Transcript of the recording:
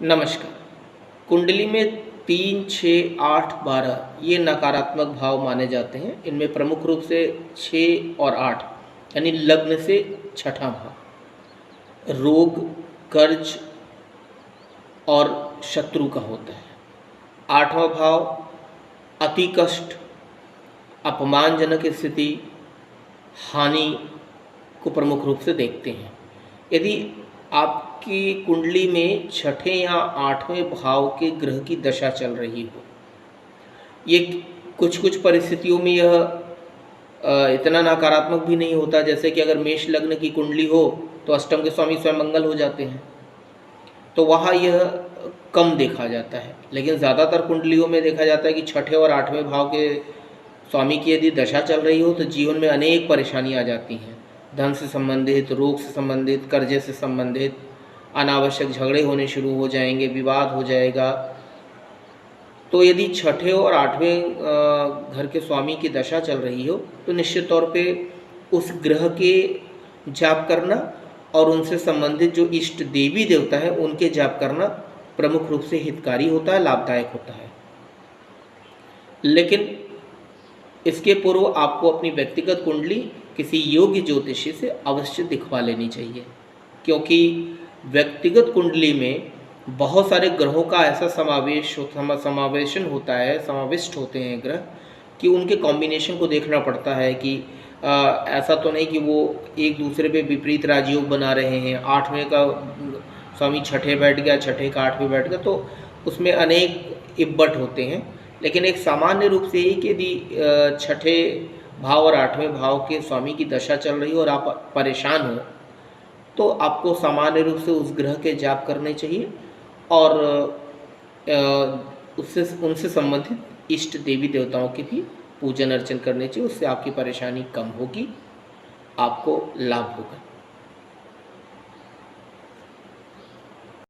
नमस्कार। कुंडली में 3, 6, 8, 12 ये नकारात्मक भाव माने जाते हैं। इनमें प्रमुख रूप से 6 और 8 यानी लग्न से छठा भाव रोग, कर्ज और शत्रु का होता है। आठवां भाव अति कष्ट, अपमानजनक स्थिति, हानि को प्रमुख रूप से देखते हैं। यदि आपकी कुंडली में छठे या आठवें भाव के ग्रह की दशा चल रही हो, ये कुछ कुछ परिस्थितियों में यह इतना नकारात्मक भी नहीं होता। जैसे कि अगर मेष लग्न की कुंडली हो तो अष्टम के स्वामी स्वयं मंगल हो जाते हैं, तो वहाँ यह कम देखा जाता है। लेकिन ज़्यादातर कुंडलियों में देखा जाता है कि छठे और आठवें भाव के स्वामी की यदि दशा चल रही हो तो जीवन में अनेक परेशानी आ जाती हैं। धन से संबंधित, रोग से संबंधित, कर्जे से संबंधित, अनावश्यक झगड़े होने शुरू हो जाएंगे, विवाद हो जाएगा। तो यदि छठे और आठवें घर के स्वामी की दशा चल रही हो तो निश्चित तौर पे उस ग्रह के जाप करना और उनसे संबंधित जो इष्ट देवी देवता है उनके जाप करना प्रमुख रूप से हितकारी होता है, लाभदायक होता है। लेकिन इसके पूर्व आपको अपनी व्यक्तिगत कुंडली किसी योग्य ज्योतिषी से अवश्य दिखवा लेनी चाहिए, क्योंकि व्यक्तिगत कुंडली में बहुत सारे ग्रहों का ऐसा समावेशन होता है, समाविष्ट होते हैं ग्रह, कि उनके कॉम्बिनेशन को देखना पड़ता है कि ऐसा तो नहीं कि वो एक दूसरे पे विपरीत राजयोग बना रहे हैं। आठवें का स्वामी छठे बैठ गया, छठे का आठवें बैठ गया, तो उसमें अनेक इब्बट होते हैं। लेकिन एक सामान्य रूप से ही कि यदि छठे भाव और आठवें भाव के स्वामी की दशा चल रही हो और आप परेशान हो तो आपको सामान्य रूप से उस ग्रह के जाप करने चाहिए और उससे उनसे संबंधित इष्ट देवी देवताओं की भी पूजन अर्चन करने चाहिए। उससे आपकी परेशानी कम होगी, आपको लाभ होगा।